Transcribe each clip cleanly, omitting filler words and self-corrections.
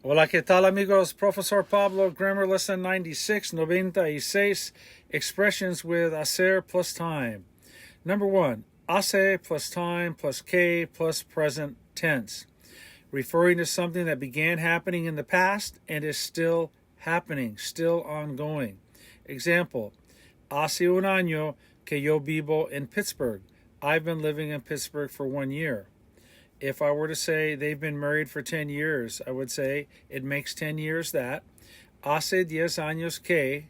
Hola, ¿qué tal, amigos? Profesor Pablo, grammar lesson 96, expressions with hacer plus time. Number 1, hace plus time plus que plus present tense, referring to something that began happening in the past and is still happening, still ongoing. Example, hace un año que yo vivo en Pittsburgh. I've been living in Pittsburgh for 1 year. If I were to say they've been married for 10 years, I would say it makes 10 years that. Hace 10 años que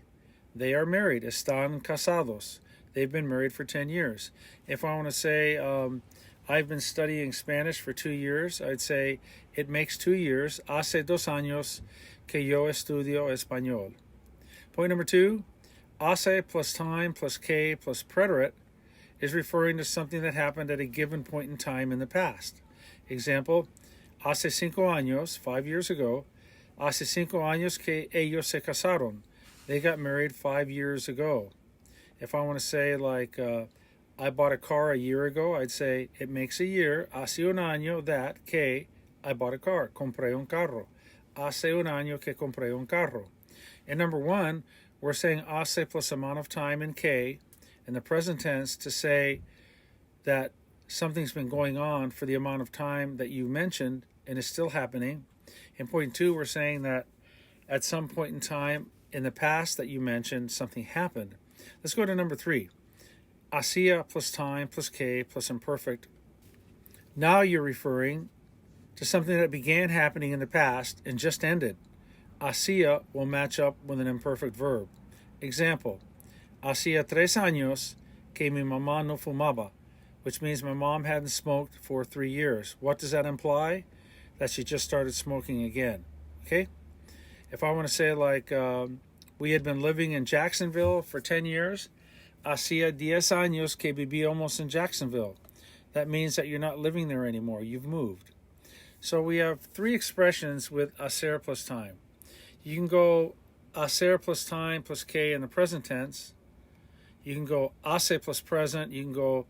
they are married. Están casados. They've been married for 10 years. If I want to say I've been studying Spanish for 2 years, I'd say it makes 2 years. Hace 2 años que yo estudio español. Point number 2, hace plus time plus que plus preterite is referring to something that happened at a given point in time in the past. Example, hace 5 años, 5 years ago, hace 5 años que ellos se casaron. They got married 5 years ago. If I want to say like, I bought a car a year ago, I'd say it makes a year, hace un año that que I bought a car, compré un carro. Hace un año que compré un carro. And number 1, we're saying hace plus amount of time in que in the present tense to say that something's been going on for the amount of time that you mentioned and is still happening. In point 2, we're saying that at some point in time in the past that you mentioned, something happened. Let's go to number 3. Hacía plus time plus que plus imperfect. Now you're referring to something that began happening in the past and just ended. Hacía will match up with an imperfect verb. Example, hacía 3 años que mi mamá no fumaba, which means my mom hadn't smoked for 3 years. What does that imply? That she just started smoking again. Okay? If I want to say like we had been living in Jacksonville for 10 years, hacía 10 años que vivíamos en Jacksonville. That means that you're not living there anymore. You've moved. So we have 3 expressions with hacer plus time. You can go hacer plus time plus que in the present tense. You can go hace plus present. You can go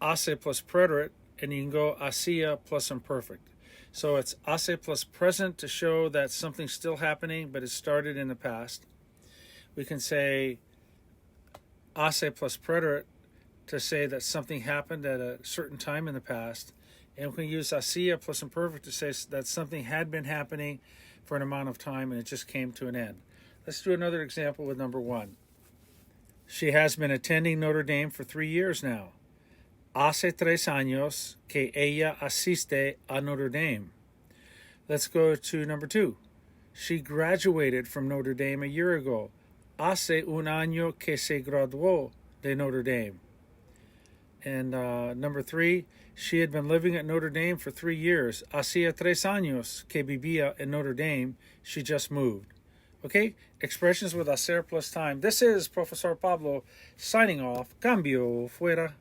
hace plus preterite, and you can go hacía plus imperfect. So it's hace plus present to show that something's still happening, but it started in the past. We can say hace plus preterite to say that something happened at a certain time in the past. And we can use hacía plus imperfect to say that something had been happening for an amount of time and it just came to an end. Let's do another example with number 1. She has been attending Notre Dame for 3 years now. Hace 3 años que ella asiste a Notre Dame. Let's go to number 2. She graduated from Notre Dame a year ago. Hace un año que se graduó de Notre Dame. And number 3, she had been living at Notre Dame for 3 years. Hacía 3 años que vivía en Notre Dame. She just moved. Okay? Expressions with hacer plus time. This is Profesor Pablo signing off. Cambio fuera.